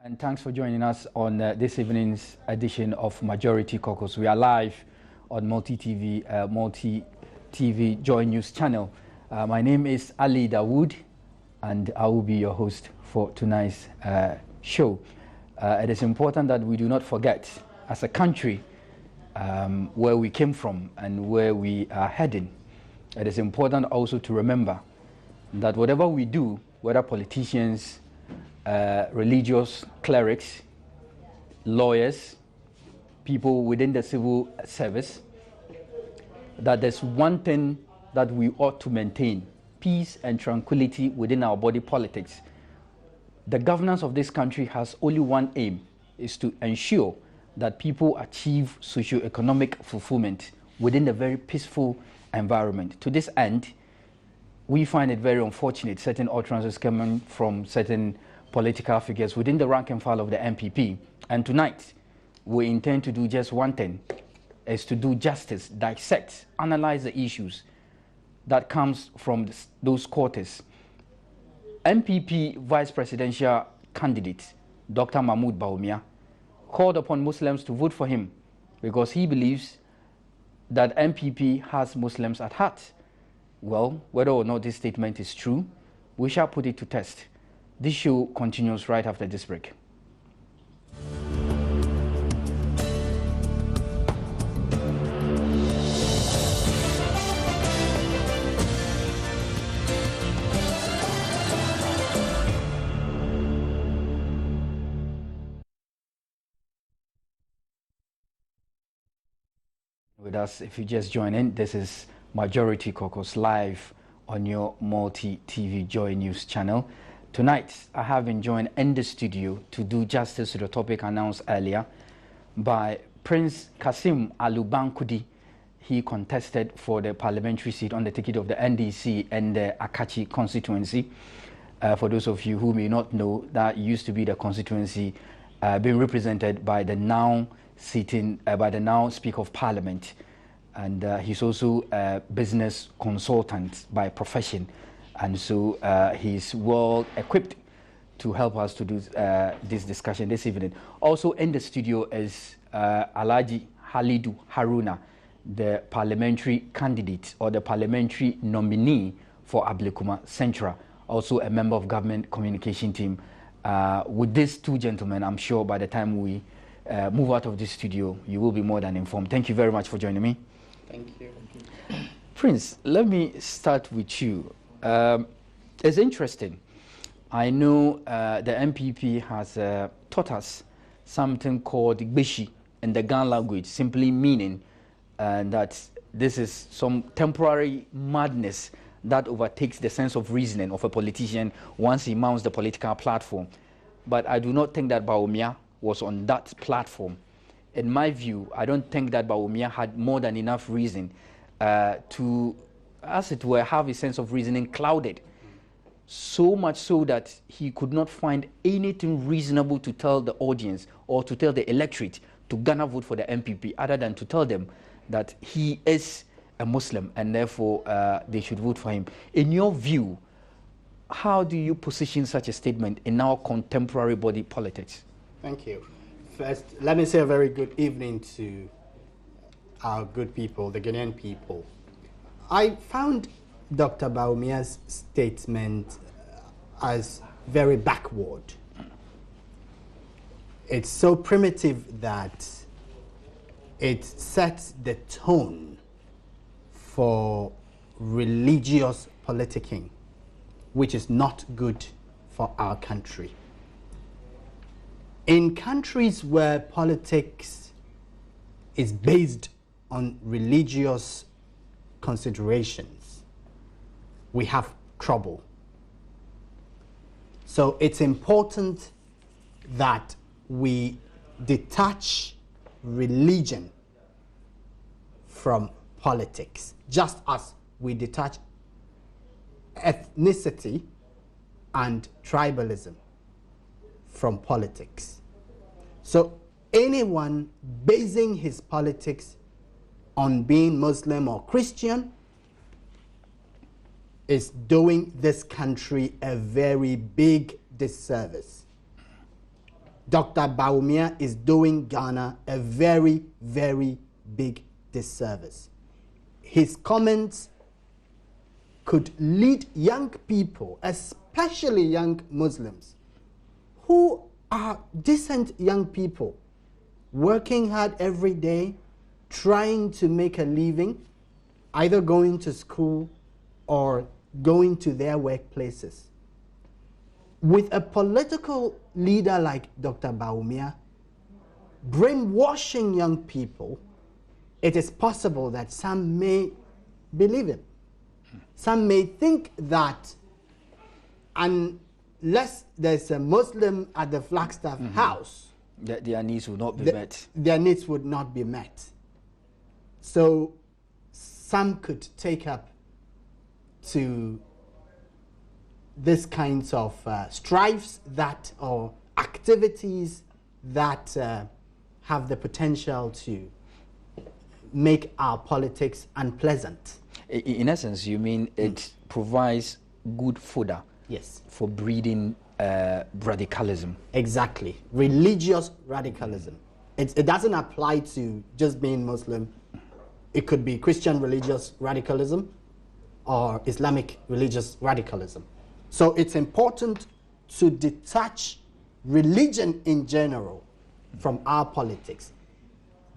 And thanks for joining us on this evening's edition of Majority Caucus. We are live on multi-TV Joy News channel. My name is Ali Dawood, and I will be your host for tonight's show. It is important that we do not forget, as a country, where we came from and where we are heading. It is important also to remember that whatever we do, whether politicians, religious clerics, lawyers, people within the civil service, that there's one thing that we ought to maintain: peace and tranquility within our body politics. The governance of this country has only one aim, is to ensure that people achieve socio-economic fulfillment within a very peaceful environment. To this end, we find it very unfortunate certain utterances coming from certain political figures within the rank and file of the MPP. And tonight, we intend to do just one thing, is to do justice, dissect, analyze the issues that comes from those quarters. MPP vice presidential candidate, Dr. Mahmoud Bawumia, called upon Muslims to vote for him because he believes that MPP has Muslims at heart. Well, whether or not this statement is true, we shall put it to test. This show continues right after this break. With us, if you just join in, this is Majority Caucus live on your multi-TV Joy News channel. Tonight, I have been joined in the studio to do justice to the topic announced earlier by Prince Kasim Alubankudi. He contested for the parliamentary seat on the ticket of the NDC and the Akachi constituency. For those of you who may not know, that used to be the constituency being represented by the now Speaker of Parliament. And he's also a business consultant by profession. And so he's well equipped to help us to do this discussion this evening. Also in the studio is Alhaji Halidu Haruna, the parliamentary candidate or the parliamentary nominee for Ablekuma Central, also a member of government communication team. With these two gentlemen, I'm sure by the time we move out of this studio, you will be more than informed. Thank you very much for joining me. Thank you. Prince, let me start with you. It's interesting. I know the MPP has taught us something called Gbeshi in the Gan language, simply meaning that this is some temporary madness that overtakes the sense of reasoning of a politician once he mounts the political platform. But I do not think that Bawumia was on that platform. In my view, I don't think that Bawumia had more than enough reason to, as it were, have a sense of reasoning clouded. So much so that he could not find anything reasonable to tell the audience or to tell the electorate to gonna vote for the MPP, other than to tell them that he is a Muslim and therefore they should vote for him. In your view, how do you position such a statement in our contemporary body politics? Thank you. First, let me say a very good evening to our good people, the Ghanaian people. I found Dr. Bawumia's statement as very backward. It's so primitive that it sets the tone for religious politicking, which is not good for our country. In countries where politics is based on religious considerations, we have trouble. So it's important that we detach religion from politics, just as we detach ethnicity and tribalism from politics. So anyone basing his politics on being Muslim or Christian is doing this country a very big disservice. Dr. Bawumia is doing Ghana a very, very big disservice. His comments could lead young people, especially young Muslims, who are decent young people, working hard every day, trying to make a living, either going to school or going to their workplaces. With a political leader like Dr. Bawumia brainwashing young people, it is possible that some may believe him. Some may think that unless there's a Muslim at the Flagstaff house, that their needs will not be met. Their needs would not be met. So some could take up to this kinds of strifes that, or activities that have the potential to make our politics unpleasant. In essence, you mean it provides good fodder, yes, for breeding radicalism? Exactly. Religious radicalism. It doesn't apply to just being Muslim. It could be Christian religious radicalism or Islamic religious radicalism. So it's important to detach religion in general from our politics.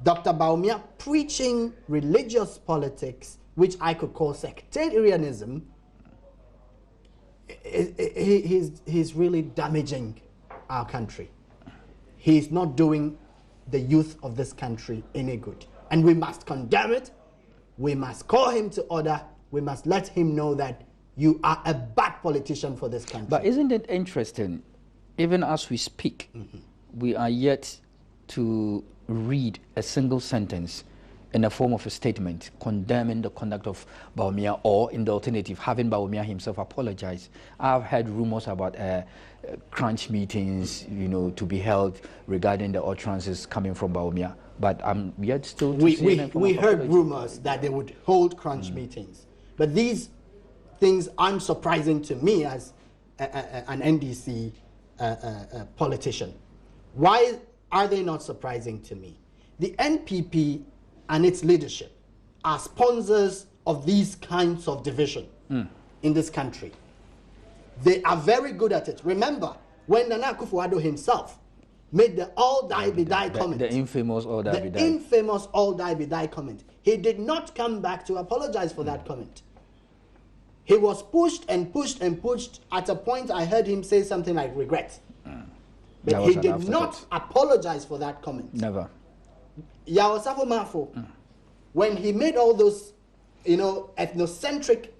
Dr. Bawumia preaching religious politics, which I could call sectarianism, he's really damaging our country. He's not doing the youth of this country any good. And we must condemn it. We must call him to order. We must let him know that you are a bad politician for this country. But isn't it interesting, even as we speak, we are yet to read a single sentence in the form of a statement condemning the conduct of Bawumia, or in the alternative, having Bawumia himself apologize. I've heard rumors about crunch meetings, to be held regarding the utterances coming from Bawumia, but I'm yet still to see we heard rumors that they would hold crunch meetings, but these things aren't surprising to me as an NDC politician. Why are they not surprising to me? The NPP and its leadership are sponsors of these kinds of division in this country. They are very good at it. Remember, when Nana Akufo-Addo himself made the all die be die comment, the infamous all die be die. The infamous all die be die comment, he did not come back to apologize for that comment. He was pushed and pushed and pushed. At a point, I heard him say something like regret. But he did not apologize for that comment. Never. Yaosafo Mafo, when he made all those, ethnocentric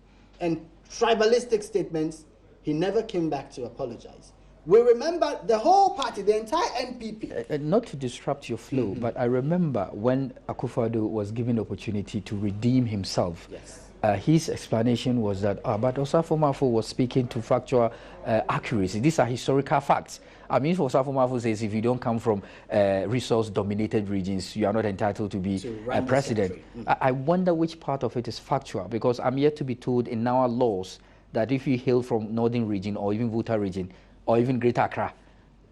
and tribalistic statements, he never came back to apologize. We remember the whole party, the entire NPP. Not to disrupt your flow, but I remember when Akufo-Addo was given the opportunity to redeem himself. Yes. His explanation was that, but Osafo Mafo was speaking to factual accuracy. These are historical facts. I mean, Osafo Mafo says if you don't come from resource-dominated regions, you are not entitled to be a president. I wonder which part of it is factual, because I'm yet to be told in our laws that if you hail from northern region or even Volta region or even Greater Accra,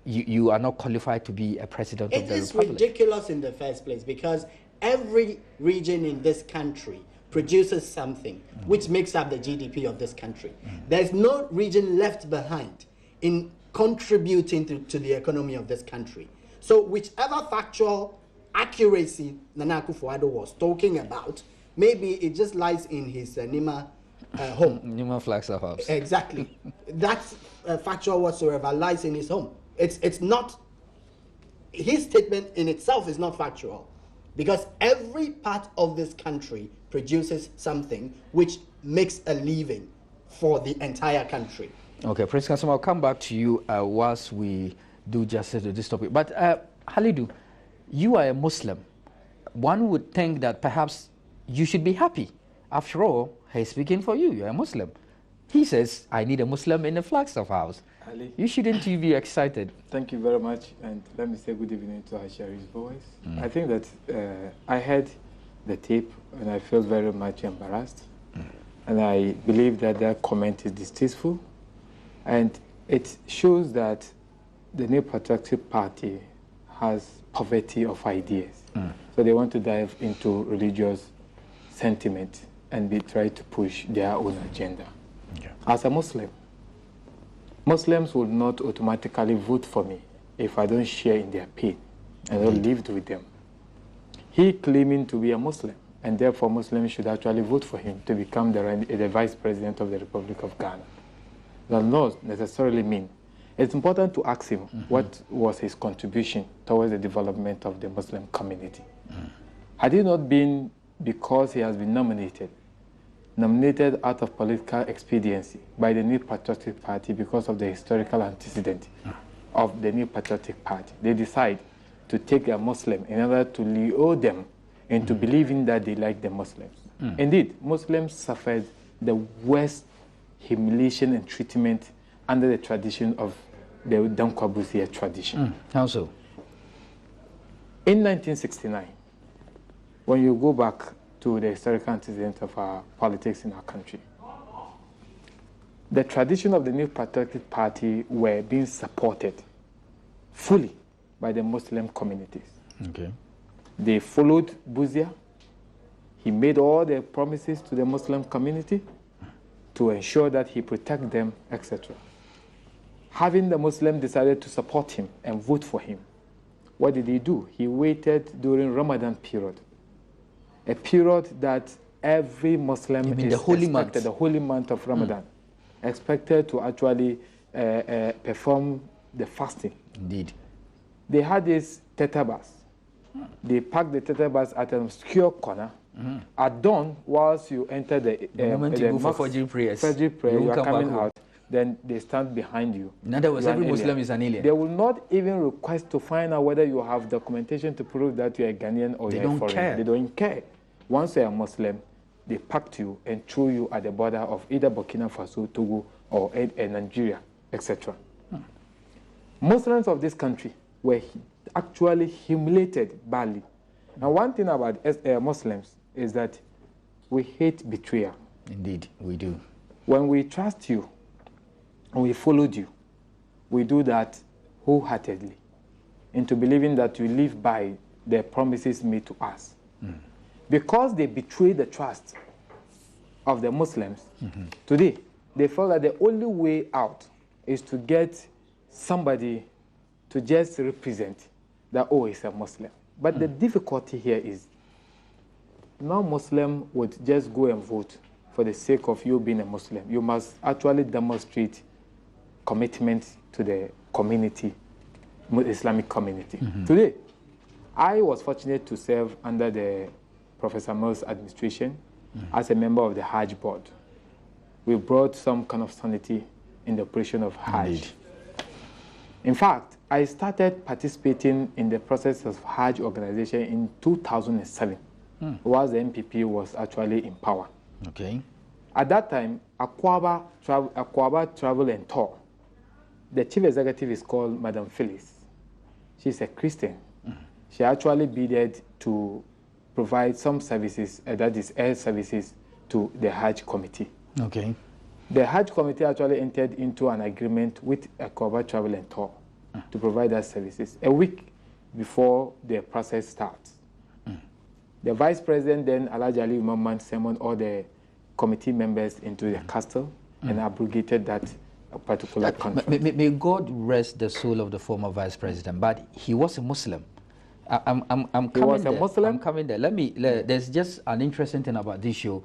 you are not qualified to be a president of the Republic. It is ridiculous in the first place, because every region in this country produces something which makes up the GDP of this country. There's no region left behind in contributing to the economy of this country. So whichever factual accuracy Nana Akufo-Addo was talking about, maybe it just lies in his Nima home. Nima Flagstaff house. Exactly. That factual whatsoever lies in his home. It's not, his statement in itself is not factual, because every part of this country produces something which makes a living for the entire country. Okay, Prince Kassim, I'll come back to you whilst we do justice to this topic. But Halidu, you are a Muslim. One would think that perhaps you should be happy. After all, he's speaking for you. You're a Muslim. He says, I need a Muslim in the Flagstaff house. Ali, you shouldn't you be excited? Thank you very much. And let me say good evening to Ashari's voice. I think that I heard the tape and I feel very much embarrassed. And I believe that that comment is distasteful. And it shows that the New Patriotic Party has poverty of ideas. So they want to dive into religious sentiment and they try to push their own agenda. Okay. As a Muslim, Muslims will not automatically vote for me if I don't share in their pain and don't live with them. He claiming to be a Muslim, and therefore Muslims should actually vote for him to become the Vice President of the Republic of Ghana. That does not necessarily mean. It's important to ask him what was his contribution towards the development of the Muslim community. Had it not been because he has been nominated out of political expediency by the New Patriotic Party because of the historical antecedent of the New Patriotic Party, they decide to take a Muslim in order to lure them into believing that they like the Muslims. Indeed, Muslims suffered the worst humiliation and treatment under the tradition of the Dankwabusia tradition. How so? In 1969, when you go back to the historical antecedent of our politics in our country, the tradition of the New Patriotic Party were being supported fully by the Muslim communities. Okay. They followed Buzia. He made all the promises to the Muslim community to ensure that he protect them, etc. Having the Muslim decided to support him and vote for him, what did he do? He waited during Ramadan period, a period that every Muslim is expected, the holy month of Ramadan, expected to actually perform the fasting. Indeed. They had this tetabas. They packed the tetabas at an obscure corner. At dawn, whilst you enter the moment you go for Fajr prayers, you are coming out, then they stand behind you. In other words, every Muslim is an alien. They will not even request to find out whether you have documentation to prove that you are a Ghanaian or you are a foreigner. They don't care. Once you are a Muslim, they packed you and threw you at the border of either Burkina Faso, Togo, or Nigeria, etc. Muslims of this country were actually humiliated badly. Now, one thing about Muslims is that we hate betrayal. Indeed, we do. When we trust you and we followed you, we do that wholeheartedly into believing that you live by the promises made to us. Because they betray the trust of the Muslims, today they feel that the only way out is to get somebody to just represent that, oh, he's a Muslim. But the difficulty here is no Muslim would just go and vote for the sake of you being a Muslim. You must actually demonstrate commitment to the community, Islamic community. Today, I was fortunate to serve under the Professor Mills administration as a member of the Hajj board. We brought some kind of sanity in the operation of Hajj. Indeed. In fact, I started participating in the process of Hajj organization in 2007, whilst the MPP was actually in power. Okay. At that time, Akwaba Travel and Tour, the chief executive is called Madam Phyllis. She's a Christian. She actually bidded to provide some services, that is air services, to the Hajj committee. Okay. The Hajj committee actually entered into an agreement with Akwaba Travel and Tour to provide that services a week before the process starts. The vice president then, Alhaji Ali Mamman, summoned all the committee members into the castle and abrogated that particular contract. May God rest the soul of the former vice president, but he was a Muslim. I'm coming there. Muslim? I'm coming there. There's just an interesting thing about this show.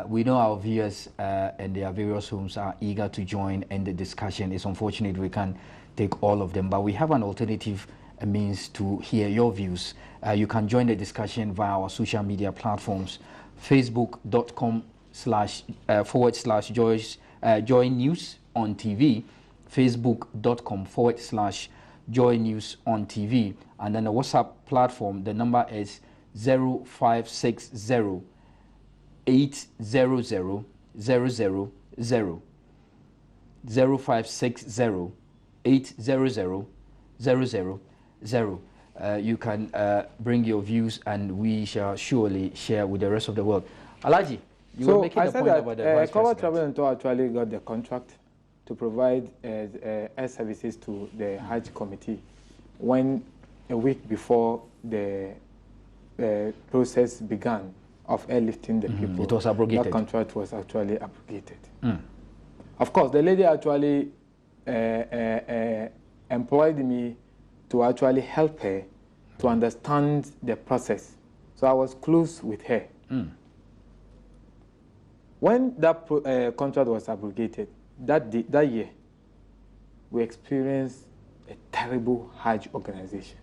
We know our viewers and their various homes are eager to join in the discussion. It's unfortunate we can't take all of them, but we have an alternative means to hear your views. You can join the discussion via our social media platforms, facebook.com//Joy News on TV, facebook.com/Joy News on TV, and then the WhatsApp platform, the number is 0560 800 000 0560 800 000. You can bring your views and we shall surely share with the rest of the world. Alhaji, you were making a point about the vice president. Travel and Tour actually got the contract to provide air services to the Hajj committee when a week before the process began of airlifting the people. It was abrogated. That contract was actually abrogated. Of course, the lady actually employed me to actually help her to understand the process. So I was close with her. When that contract was abrogated, that year, we experienced a terrible Hajj organization.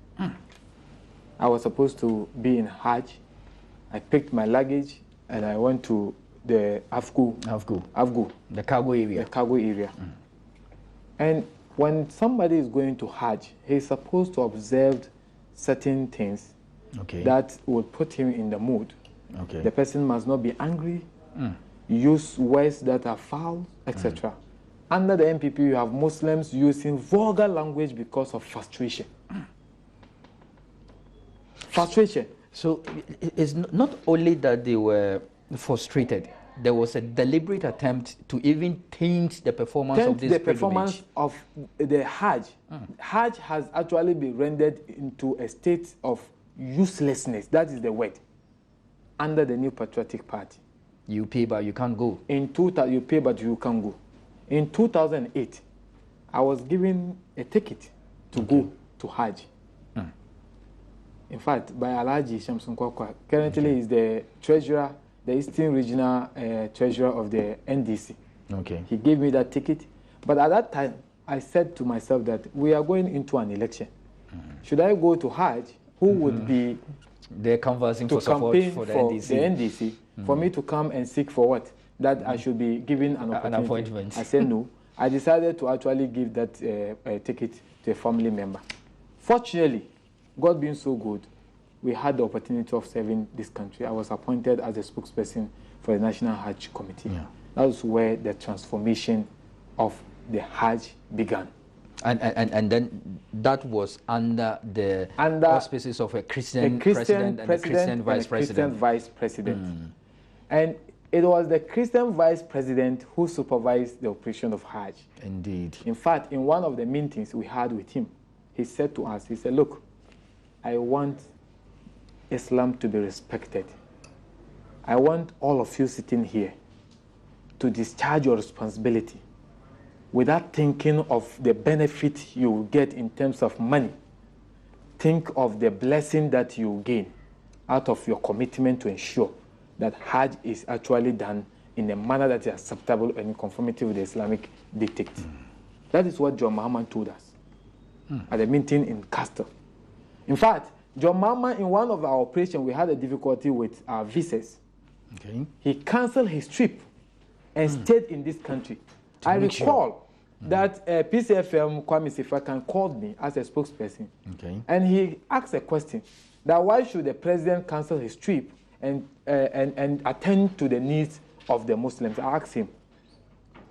I was supposed to be in Hajj. I picked my luggage and I went to the Afgu. The cargo area. And when somebody is going to Hajj, he's supposed to observe certain things that will put him in the mood. The person must not be angry, use words that are foul, etc. Under the MPP, you have Muslims using vulgar language because of frustration. Frustration. So it's not only that they were frustrated, there was a deliberate attempt to even taint the performance of this performance of the Hajj. Hajj has actually been rendered into a state of uselessness. That is the word. Under the New Patriotic Party. You pay but you can't go. You pay but you can't go. In 2008, I was given a ticket to go to Hajj. In fact, by Alhaji Shamsun Kwakwa, currently is the treasurer, the Eastern Regional Treasurer of the NDC. He gave me that ticket. But at that time, I said to myself that we are going into an election. Should I go to Hajj? Who would be they're conversing for support for the NDC? For me to come and seek for what? That I should be given an appointment. I said no. I decided to actually give that ticket to a family member. Fortunately, God being so good, we had the opportunity of serving this country. I was appointed as a spokesperson for the National Hajj Committee. That was where the transformation of the Hajj began. And then that was under the auspices of a Christian president and a Christian vice president. And it was the Christian vice president who supervised the operation of Hajj. Indeed. In fact, in one of the meetings we had with him, he said to us, he said, look, I want Islam to be respected. I want all of you sitting here to discharge your responsibility without thinking of the benefit you will get in terms of money. Think of the blessing that you gain out of your commitment to ensure that Hajj is actually done in a manner that is acceptable and in conformity with the Islamic dictate. That is what John Mahama told us at the meeting in Castle. In fact, John Mahama, in one of our operations, we had a difficulty with our visas. He canceled his trip and stayed in this country. I recall that PCFM Kwame Sifakan called me as a spokesperson, and he asked a question: that why should the president cancel his trip and attend to the needs of the Muslims? I asked him,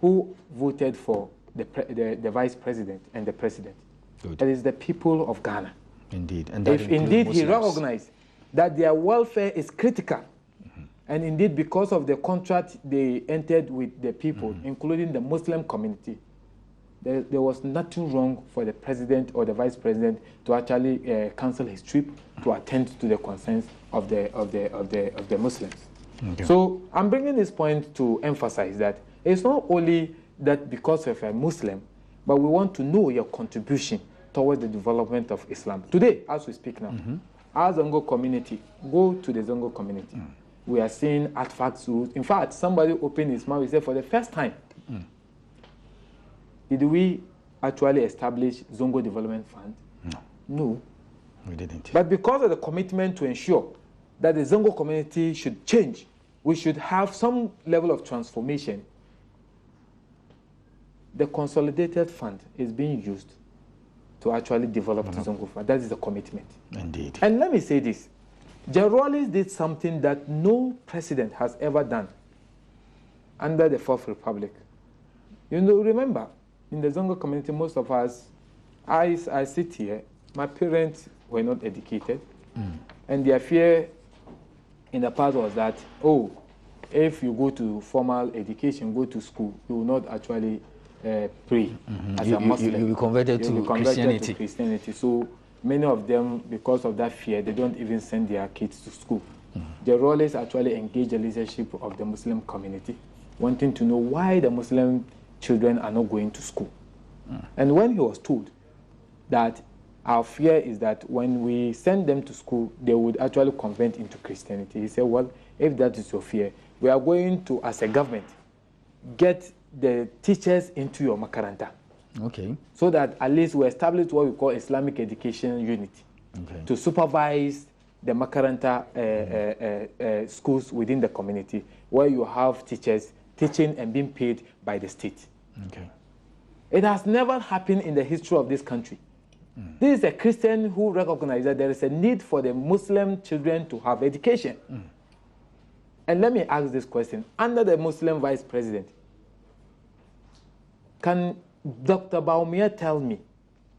who voted for the vice president and the president? It is the people of Ghana. Indeed. And if indeed he recognized that their welfare is critical, and indeed because of the contract they entered with the people, including the Muslim community, there was nothing wrong for the president or the vice president to actually cancel his trip to attend to the concerns of the Muslims. So I'm bringing this point to emphasize that it's not only that because of a Muslim, but we want to know your contribution towards the development of Islam. Today, as we speak now, our Zongo community, go to the Zongo community. We are seeing artifacts. In fact, somebody opened his mouth and said, for the first time, did we actually establish Zongo Development Fund? No. We didn't. But because of the commitment to ensure that the Zongo community should change, we should have some level of transformation, the consolidated fund is being used to actually develop the Zongo Fund. That is the commitment. Indeed. And let me say this. Generals did something that no president has ever done under the Fourth Republic. You know, remember, in the Zongo community, most of us, I sit here, my parents were not educated, and their fear in the past was that, oh, if you go to formal education, go to school, you will not actually pray as a Muslim. You converted to Christianity. So many of them, because of that fear, they don't even send their kids to school. Their role is actually engage the leadership of the Muslim community, wanting to know why the Muslim children are not going to school. And when he was told that our fear is that when we send them to school, they would actually convert into Christianity, he said, well, if that is your fear, we are going to, as a government, get the teachers into your makaranta. Okay. So that at least we establish what we call Islamic education unit to supervise the makaranta schools within the community, where you have teachers teaching and being paid by the state. Okay. It has never happened in the history of this country. This is a Christian who recognizes that there is a need for the Muslim children to have education. And let me ask this question. Under the Muslim vice president, can Dr. Bawumia tell me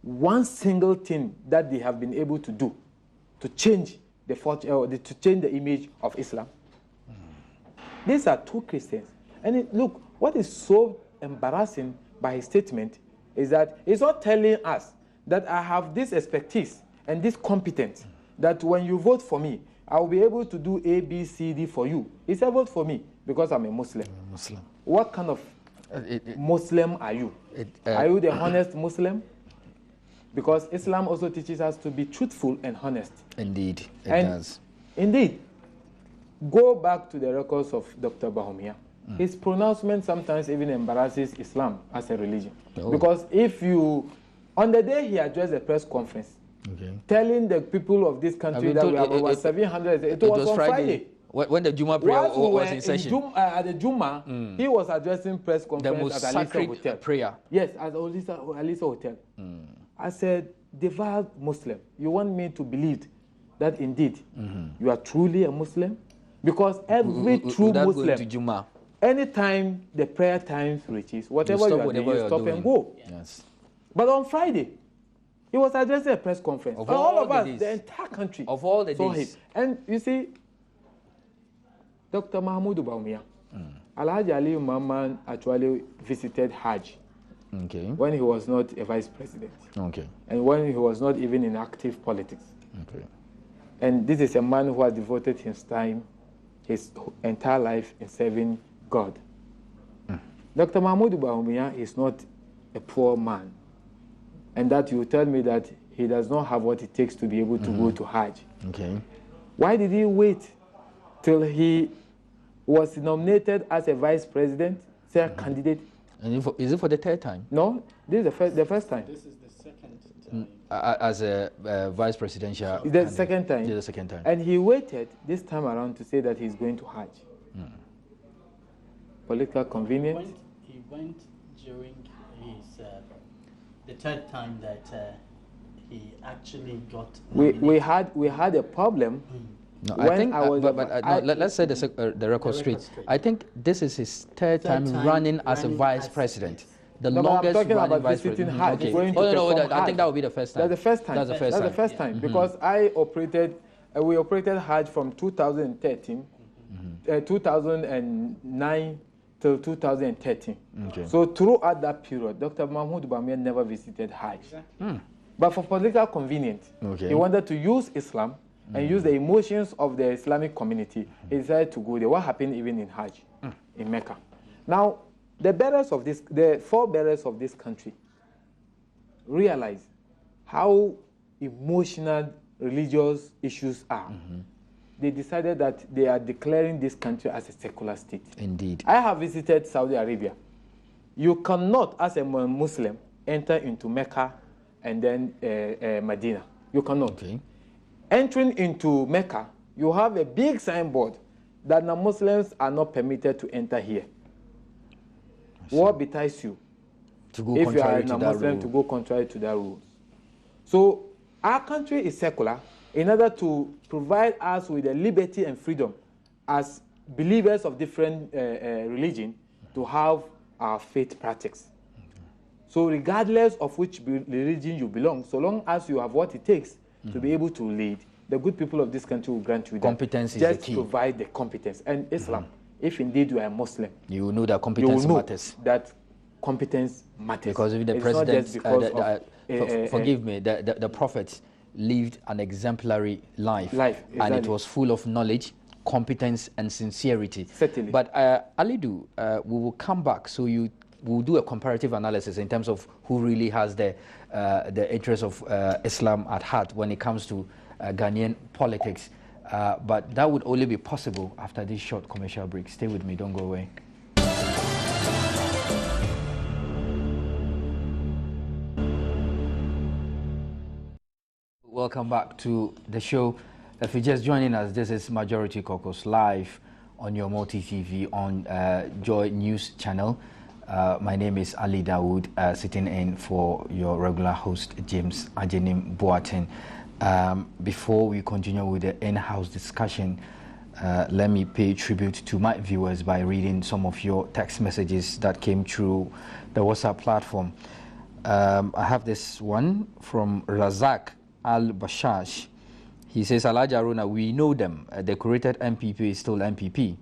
one single thing that they have been able to do to change to change the image of Islam? These are two Christians. And look, what is so embarrassing by his statement is that he's not telling us that I have this expertise and this competence, that when you vote for me, I will be able to do A, B, C, D for you. He said, vote for me because I'm a Muslim. What kind of Muslim are you? Are you the honest Muslim? Because Islam also teaches us to be truthful and honest. Indeed, it does. Indeed. Go back to the records of Dr. Bawumia. His pronouncement sometimes even embarrasses Islam as a religion. Because if you, on the day he addressed a press conference, telling the people of this country that we have over 700, it was on Friday. When the Juma prayer was in session. At the Juma, he was addressing press conference at Alisa Hotel. Prayer. Yes, at Alisa Hotel. I said, devout Muslim, you want me to believe that indeed you are truly a Muslim? Because every true Muslim, anytime the prayer time reaches, whatever you are doing, you stop and go. Yes. But on Friday, he was addressing a press conference. Of all of us, days. the entire country, of all the saw days. him. And you see, Dr. Mahmoud Bawumia, Alhaji Ali Umman actually visited Hajj when he was not a vice president. And when he was not even in active politics. And this is a man who has devoted his time, his entire life in serving God. Dr. Mahmoud Bawumia is not a poor man. And that you tell me that he does not have what it takes to be able to go to Hajj. Why did he wait till he was nominated as a vice president, say a candidate? And is it for the third time? No, this is the first time. This is the second time. As a vice presidential the second time. The second time. And he waited this time around to say that he's going to Hajj. Political convenience. He went during his the third time that he actually got. We had a problem. No, I think, let's say the record straight. I think this is his third time running as a vice president. The longest running vice president. I think that would be the first time. That's the first time. That's the first time. Because we operated Hajj from 2013, 2009 till 2013. So throughout that period, Dr. Mahmoud Bawumia never visited Hajj. But for political convenience, he wanted to use Islam and use the emotions of the Islamic community. He decided to go there. What happened even in Hajj, in Mecca? Now, the forebearers of this country realize how emotional religious issues are. They decided that they are declaring this country as a secular state. Indeed. I have visited Saudi Arabia. You cannot, as a Muslim, enter into Mecca and then Medina. You cannot. Entering into Mecca, you have a big signboard that non-Muslims are not permitted to enter here. What betides you if you are a non-Muslim to go contrary to that rule? So our country is secular in order to provide us with the liberty and freedom as believers of different religion to have our faith practice. So regardless of which religion you belong, so long as you have what it takes to be able to lead, the good people of this country will grant you that. Competence is just the key. Provide the competence. And Islam, if indeed you are a Muslim, you know that competence you know matters. That competence matters. Because if the it's president, forgive me, the prophets lived an exemplary life, exactly. And it was full of knowledge, competence, and sincerity. Certainly. But Alidu, we will come back, so we'll do a comparative analysis in terms of who really has the interest of Islam at heart when it comes to Ghanaian politics. But that would only be possible after this short commercial break. Stay with me, don't go away. Welcome back to the show. If you're just joining us, this is Majority Caucus live on your multi-TV on Joy News channel. My name is Ali Dawood, sitting in for your regular host, James Ajenim Boateng. Before we continue with the in-house discussion, let me pay tribute to my viewers by reading some of your text messages that came through the WhatsApp platform. I have this one from Razak Al-Bashash. He says, Alhaji Haruna, we know them. A decorated MPP is still MPP.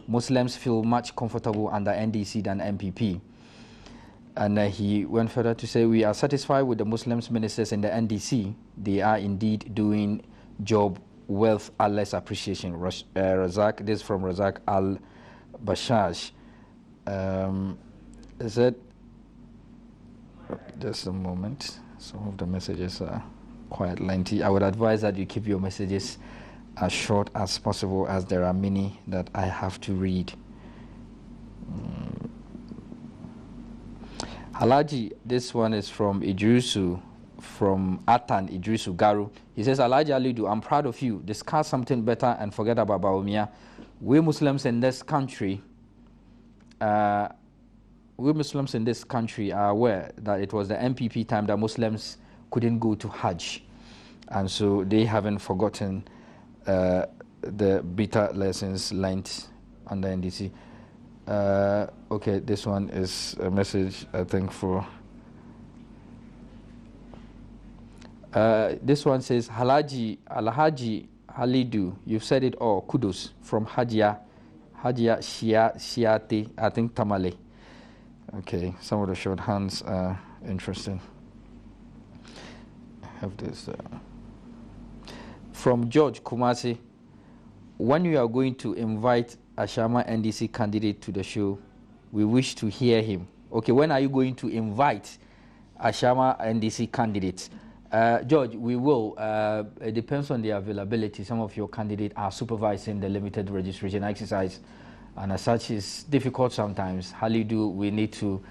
Muslims feel much comfortable under NDC than MPP. And he went further to say, we are satisfied with the Muslims ministers in the NDC. They are indeed doing job worth Allah's appreciation. Razak, this is from Razak Al-Bashash. Is it? Just a moment. Some of the messages are quite lengthy. I would advise that you keep your messages as short as possible, as there are many that I have to read. Alhaji, this one is from Idrisu, from Atan Idrisu Garu. He says, Alhaji Alidu, I'm proud of you. Discuss something better and forget about Bawumia. We Muslims in this country, are aware that it was the MPP time that Muslims couldn't go to Hajj, and so they haven't forgotten the bitter lessons learned under NDC. Okay, this one is a message, I think, for this one says, Alhaji Halidu, you've said it all. Kudos from Hajia Shiate, I think Tamale. Okay, some of the shorthands are interesting. Have this from George Kumasi. When you are going to invite Ashama NDC candidate to the show, we wish to hear him. Okay, when are you going to invite Ashama NDC candidates? George, we will. It depends on the availability. Some of your candidates are supervising the limited registration exercise, and as such, it's difficult sometimes. Halidu, we need to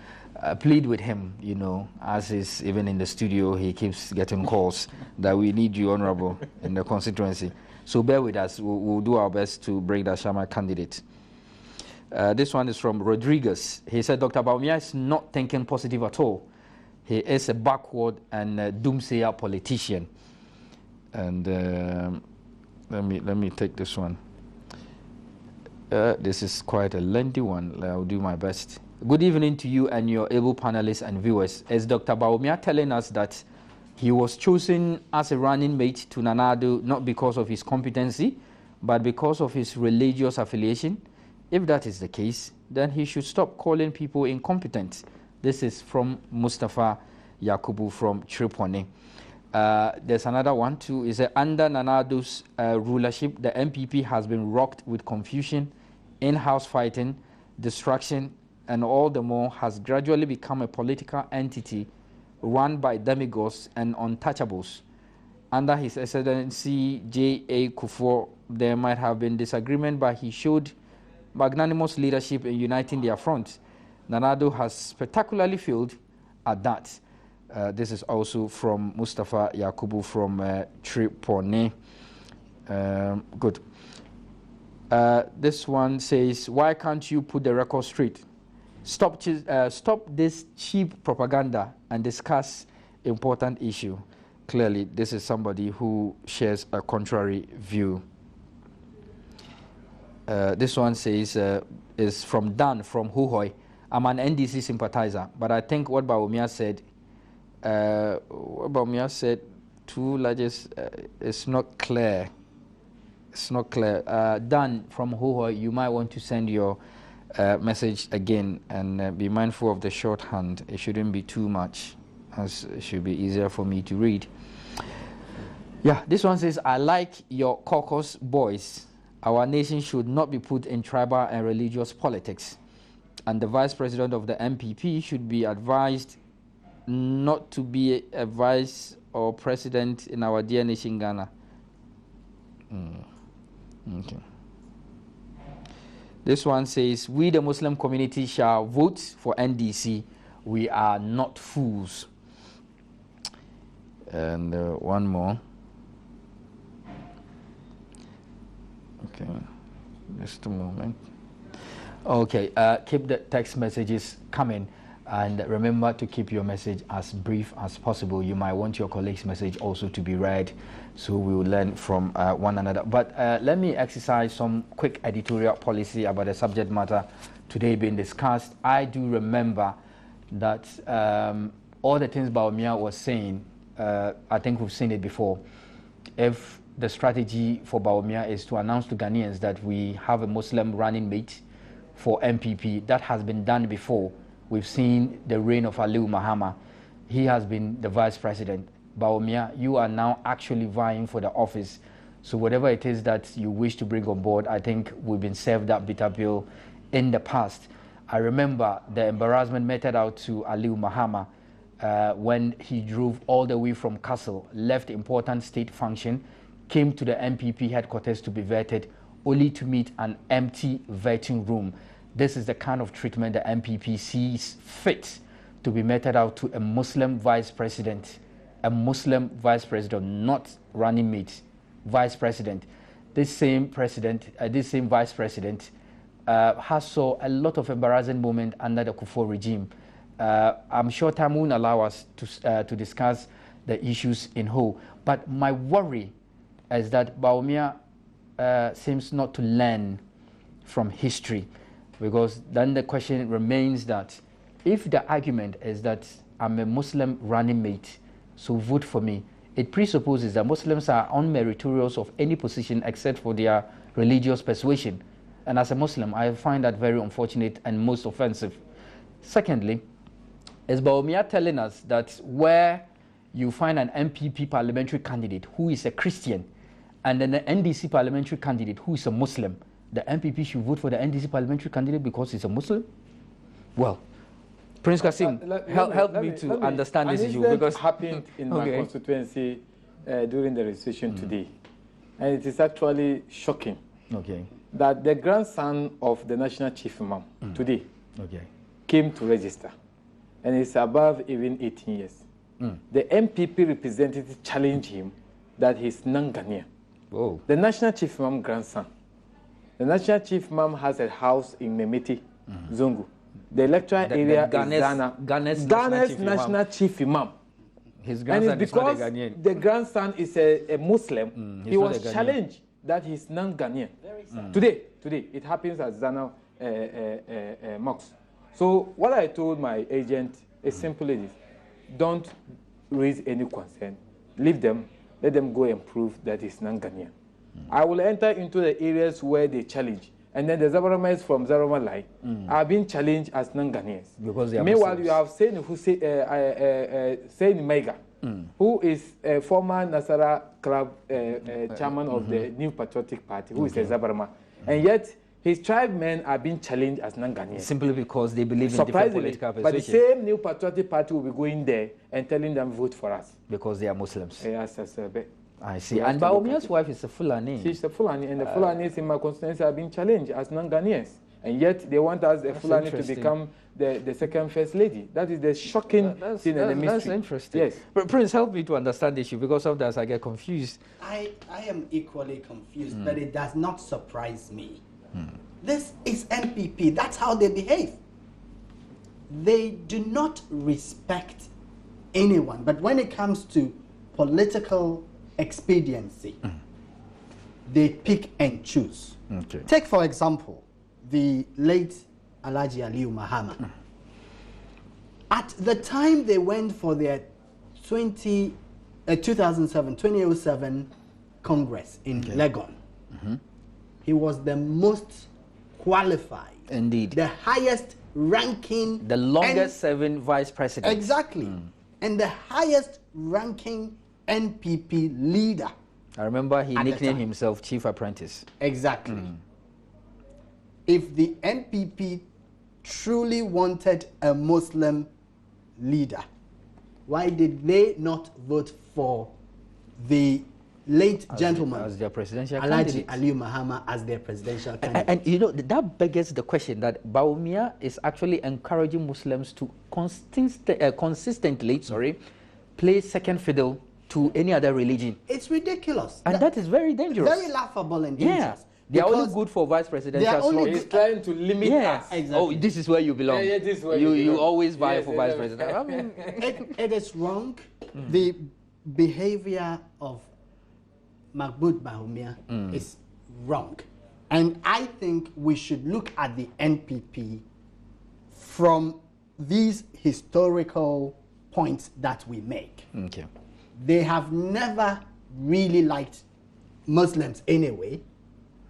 plead with him, you know, as is even in the studio, he keeps getting calls that we need you, Honorable, in the constituency. So bear with us. We'll do our best to bring the Ashama candidate. This one is from Rodriguez. He said, Dr. Bawumia is not thinking positive at all. He is a backward and doomsayer politician. And let me take this one. This is quite a lengthy one. I'll do my best. Good evening to you and your able panelists and viewers. Is Dr. Bawumia telling us that he was chosen as a running mate to Nana Addo not because of his competency, but because of his religious affiliation? If that is the case, then he should stop calling people incompetent. This is from Mustafa Yakubu from Tripone. There's another one too. Is that under Nana Addo's rulership, the MPP has been rocked with confusion, in-house fighting, distraction, and all the more has gradually become a political entity run by demigods and untouchables. Under His Excellency J.A. Kufuor, there might have been disagreement, but he showed magnanimous leadership in uniting their front. Nana Addo has spectacularly failed at that. This is also from Mustafa Yakubu from Tripone. Good. This one says, why can't you put the record straight? Stop this cheap propaganda and discuss important issue. Clearly, this is somebody who shares a contrary view. This one says, is from Dan from Huhoi. I'm an NDC sympathizer, but I think what Bawumia said, two largest, it's not clear. It's not clear. Dan from Huhoi, you might want to send your message again, and be mindful of the shorthand. It shouldn't be too much, as it should be easier for me to read. Yeah, this one says, I like your caucus boys. Our nation should not be put in tribal and religious politics. And the vice president of the MPP should be advised not to be a vice or president in our dear nation, Ghana. Okay. This one says, we the Muslim community shall vote for NDC. We are not fools. And one more. Okay, just a moment. Okay, keep the text messages coming, and remember to keep your message as brief as possible. You might want your colleague's message also to be read, so we will learn from one another. But let me exercise some quick editorial policy about the subject matter today being discussed. I do remember that all the things Bawumia was saying, I think we've seen it before. If the strategy for Bawumia is to announce to Ghanaians that we have a Muslim running mate for MPP, that has been done before. We've seen the reign of Aliu Mahama. He has been the vice president. Bawumia, you are now actually vying for the office. So whatever it is that you wish to bring on board, I think we've been served that bitter pill in the past. I remember the embarrassment meted out to Aliu Mahama when he drove all the way from Castle, left important state function, came to the MPP headquarters to be vetted, only to meet an empty vetting room. This is the kind of treatment the MPP sees fit to be meted out to a Muslim vice president. A Muslim vice president, not running mate, vice president. This same president, this same vice president has saw a lot of embarrassing moments under the Kufuor regime. I'm sure time won't allow us to discuss the issues in whole. But my worry is that Bawumia seems not to learn from history, because then the question remains that if the argument is that I'm a Muslim running mate, so vote for me, it presupposes that Muslims are unmeritorious of any position except for their religious persuasion. And as a Muslim, I find that very unfortunate and most offensive. Secondly, is Bawumia telling us that where you find an MPP parliamentary candidate who is a Christian and then an NDC parliamentary candidate who is a Muslim, the MPP should vote for the NDC parliamentary candidate because he's a Muslim? Well, Prince Kasim, help me to understand this issue, because it happened in my constituency during the registration today, and it is actually shocking that the grandson of the national chief imam today came to register, and is above even 18 years. The MPP representative challenged him that he's non-Ghanaian. The national chief imam grandson. The national chief imam has a house in Memeti, Zongo. The electoral area is Ghana's national chief imam. His grandson, and it's because the grandson is a Muslim, he was challenged that he's non-Ghanaian. Today, it happens at Zana Mox. So what I told my agent is simply this: don't raise any concern. Leave them, let them go and prove that he's non-Ghanaian. I will enter into the areas where they challenge. And then the Zabaramites from Zaramalai are being challenged as non-Ghanaians. Because they are Meanwhile, Muslims. you have Sain Maiga, who is a former Nasara Club chairman of the New Patriotic Party, who is a Zabarama. And yet, his tribe men are being challenged as non-Ghanaians. Simply because they believe in different political persuasion. But the same New Patriotic Party will be going there and telling them, vote for us. Because they are Muslims. Yes, I see. And Bawumia's wife is a Fulani. She's a Fulani, and the Fulanis in my constituency are being challenged as non-Ghanaians. And yet they want us, the Fulani, to become the second first lady. That is the shocking thing and the mystery. That's interesting. Yes. But Prince, help me to understand the issue, because sometimes I get confused. I am equally confused, but it does not surprise me. This is NPP. That's how they behave. They do not respect anyone. But when it comes to political expediency, they pick and choose. Take, for example, the late Alhaji Aliu Mahama. At the time they went for their 2007 Congress in Legon, he was the most qualified Indeed. The highest ranking. The longest serving vice president. Exactly. And the highest ranking NPP leader. I remember he nicknamed himself Chief Apprentice. Exactly. If the NPP truly wanted a Muslim leader, why did they not vote for the late gentleman as their presidential Alhaji candidate? Aliyu Mahama as their presidential candidate? And you know, that beggars the question that Bawumia is actually encouraging Muslims to consistently play second fiddle to any other religion. It's ridiculous. And that is very dangerous. Very laughable and dangerous. Yeah. They are only good for vice presidential slots. He's trying to limit us. Exactly. Oh, this is where you belong. Yeah, this is where you belong. You always vie for vice president. I mean, it is wrong. The behavior of Mahmoud Bawumia is wrong. And I think we should look at the NPP from these historical points that we make. okay. They have never really liked Muslims anyway,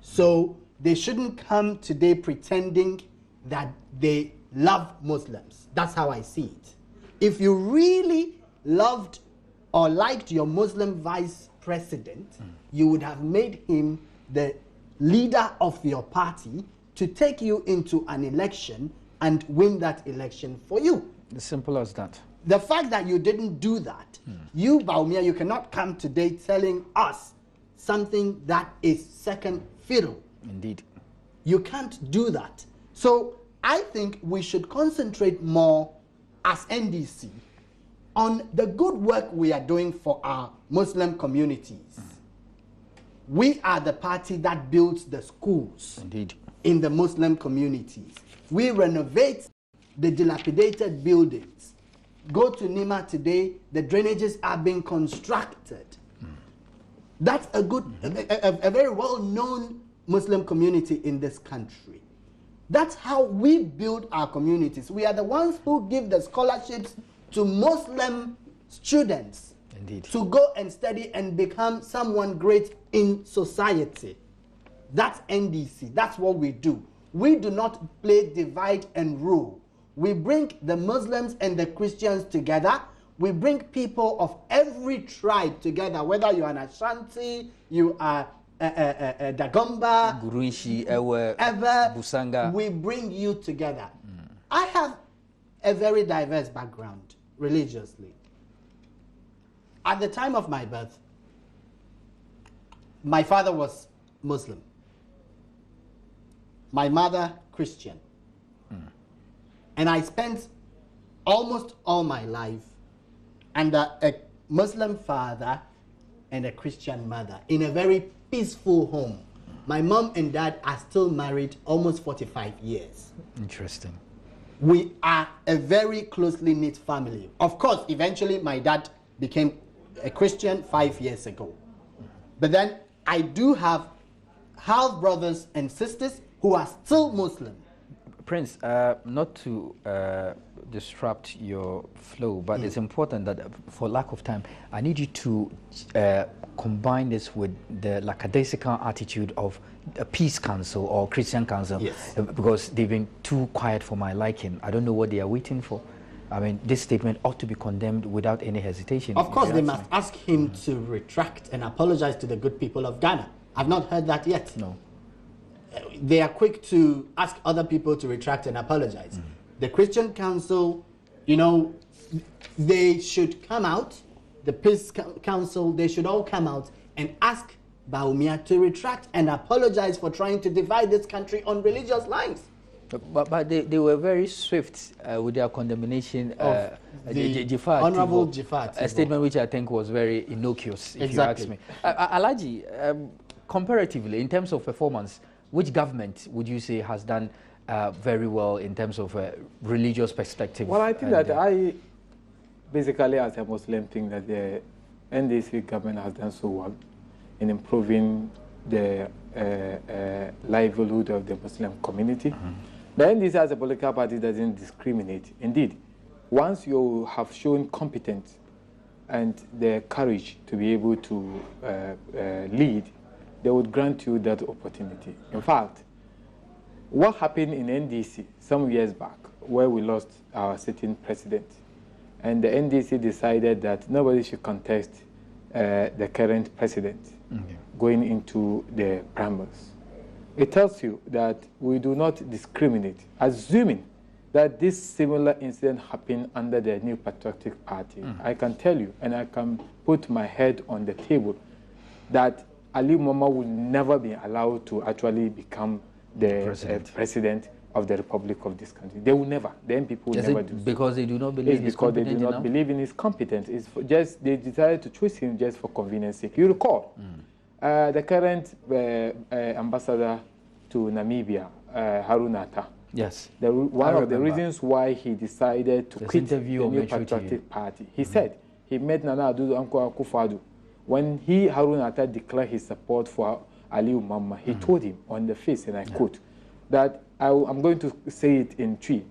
so they shouldn't come today pretending that they love Muslims. That's how I see it. If you really loved or liked your Muslim vice president, you would have made him the leader of your party to take you into an election and win that election for you. As simple as that. The fact that you didn't do that, you, Bawumia, you cannot come today telling us something that is second fiddle. Indeed. You can't do that. So I think we should concentrate more as NDC on the good work we are doing for our Muslim communities. We are the party that builds the schools Indeed. in the Muslim communities. We renovate the dilapidated buildings. Go to Nima today, the drainages are being constructed. That's a good, a very well-known Muslim community in this country. That's how we build our communities. We are the ones who give the scholarships to Muslim students. Indeed. To go and study and become someone great in society. That's NDC. That's what we do. We do not play divide and rule. We bring the Muslims and the Christians together. We bring people of every tribe together, whether you are an Ashanti, you are a Dagomba, Gurunshi, Ewe, ever, Busanga. we bring you together. I have a very diverse background religiously. At the time of my birth, my father was Muslim, my mother Christian. And I spent almost all my life under a Muslim father and a Christian mother in a very peaceful home. My mom and dad are still married almost 45 years. Interesting. We are a very closely knit family. Of course, eventually my dad became a Christian 5 years ago. But then I do have half brothers and sisters who are still Muslim. Prince, not to disrupt your flow, but it's important that for lack of time, I need you to combine this with the lackadaisical attitude of a peace council or Christian council. Yes. Because they've been too quiet for my liking. I don't know what they are waiting for. I mean, this statement ought to be condemned without any hesitation. Of course, they must ask him to retract and apologize to the good people of Ghana. I've not heard that yet. No. They are quick to ask other people to retract and apologize. The Christian Council, you know, they should come out, the Peace Council, they should all come out and ask Bawumia to retract and apologize for trying to divide this country on religious lines. But they were very swift with their condemnation of the Jafar Honorable Tivo, Jafar Tivo. a statement which I think was very innocuous, if Exactly. you ask me. Alhaji, comparatively, in terms of performance, which government would you say has done very well in terms of religious perspective? Well, I think that I, basically as a Muslim, think that the NDC government has done so well in improving the livelihood of the Muslim community. The NDC as a political party doesn't discriminate. Indeed, once you have shown competence and the courage to be able to lead, they would grant you that opportunity. In fact, what happened in NDC some years back, where we lost our sitting president, and the NDC decided that nobody should contest the current president going into the primaries. It tells you that we do not discriminate, assuming that this similar incident happened under the New Patriotic Party. I can tell you, and I can put my head on the table, that Ali Mama will never be allowed to actually become the president of the Republic of this country. They will never. The NPP will never do so. Because they do not believe he's competent because they do not believe in his competence. It's just they decided to choose him just for convenience sake. You recall the current ambassador to Namibia, Harunata. Yes. One of the reasons why he decided to quit the New Patriotic Party, he said he met Nana Addo Akufo-Addo. When Harunata declared his support for Aliu Mama, he told him on the face, and I quote, that I'm going to say it in three.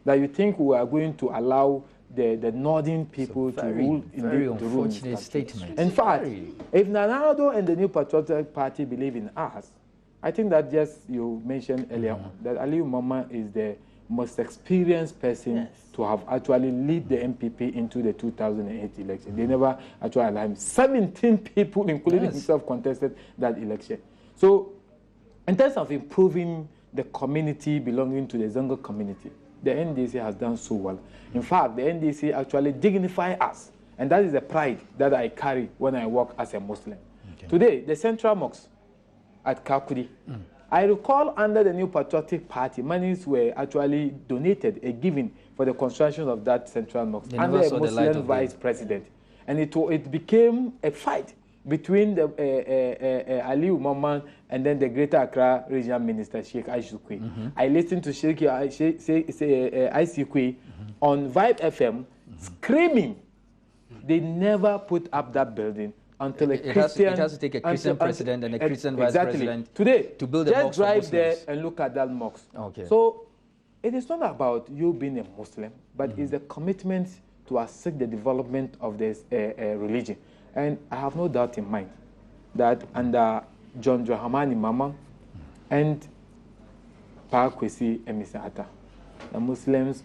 That you think we are going to allow the northern people to rule in the unfortunate statement. In fact, if Nana Addo and the New Patriotic Party believe in us, I think that just you mentioned earlier on that Aliu Mama is the most experienced person to have actually lead the MPP into the 2008 election. They never actually allowed him. 17 people, including himself, contested that election. So, in terms of improving the community belonging to the Zongo community, the NDC has done so well. In fact, the NDC actually dignify us, and that is the pride that I carry when I work as a Muslim. Today, the Central Mosque at Kakudi, I recall under the New Patriotic Party, monies were actually donated, given for the construction of that Central Mosque under a Muslim vice president. And it became a fight between the Aliu Maman and then the Greater Accra Regional Minister, Sheikh Aishukwe. I listened to Sheikh Aishukwe on Vibe FM screaming. They never put up that building until it has to take a Christian president and a Christian vice president today to build a mosque. Just drive there and look at that mosque. So it is not about you being a Muslim, but it's the commitment to assist the development of this religion. And I have no doubt in mind that under John Dramani Mahama and Pa Kwesi Emisata, the Muslims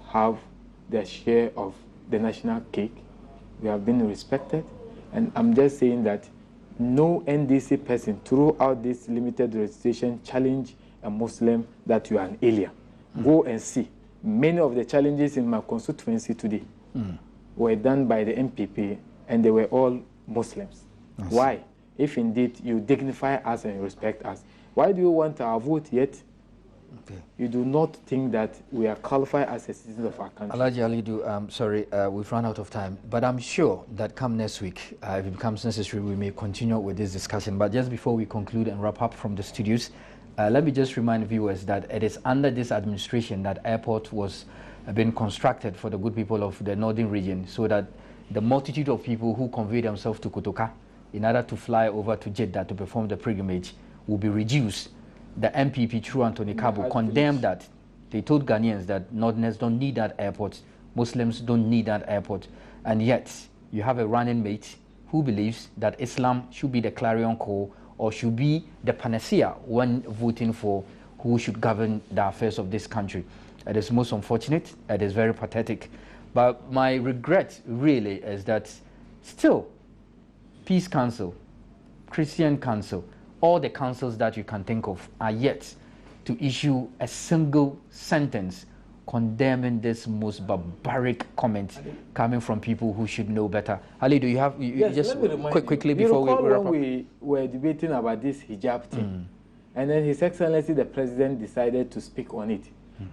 have their share of the national cake. We have been respected. And I'm just saying that no NDC person throughout this limited registration challenge a Muslim that you are an alien. Go and see. Many of the challenges in my constituency today were done by the MPP, and they were all Muslims. Why? If indeed you dignify us and respect us, why do you want our vote yet? You do not think that we are qualified as a citizen of our country. Alhaji Alidu, sorry, we've run out of time, but I'm sure that come next week, if it becomes necessary, we may continue with this discussion. But just before we conclude and wrap up from the studios, let me just remind viewers that it is under this administration that airport was being constructed for the good people of the northern region, so that the multitude of people who convey themselves to Kotoka in order to fly over to Jeddah to perform the pilgrimage will be reduced. The MPP through Anthony Kabo condemned that. They told Ghanaians that Northerners don't need that airport, Muslims don't need that airport, and yet you have a running mate who believes that Islam should be the clarion call or should be the panacea when voting for who should govern the affairs of this country. It is most unfortunate, it is very pathetic, but my regret really is that still Peace Council, Christian Council, all the councils that you can think of are yet to issue a single sentence condemning this most barbaric comment coming from people who should know better. Ali, do you have just quickly before we wrap up? We were debating about this hijab thing, and then His Excellency the President decided to speak on it,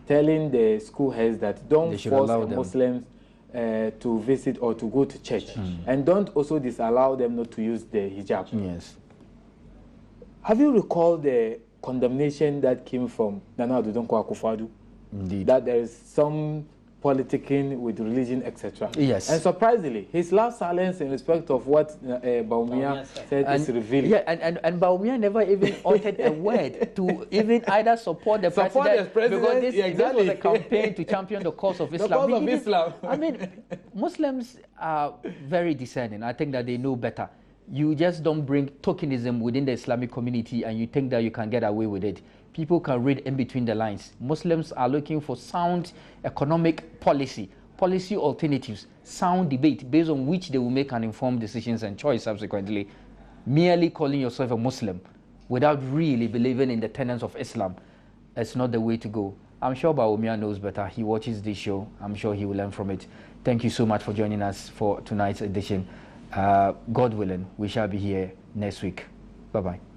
telling the school heads that don't force the Muslims to visit or to go to church, and don't also disallow them not to use the hijab. Yes. Have you recalled the condemnation that came from Nana Addo Akufo-Addo? Indeed. That there is some politicking with religion, etc. Yes. And surprisingly, his last silence in respect of what Bawumia said is revealing. Yeah, and Bawumia never even uttered a word to even either support the president, because this was a campaign to champion the cause of Islam. The cause of Islam. I mean, Muslims are very discerning. I think that they know better. you just don't bring tokenism within the Islamic community and you think that you can get away with it. People can read in between the lines. Muslims are looking for sound economic policy alternatives, sound debate based on which they will make an informed decisions and choice subsequently. Merely calling yourself a Muslim without really believing in the tenets of Islam, it's not the way to go. I'm sure Bawumia knows better. He watches this show. I'm sure he will learn from it. Thank you so much for joining us for tonight's edition. God willing, we shall be here next week. Bye-bye.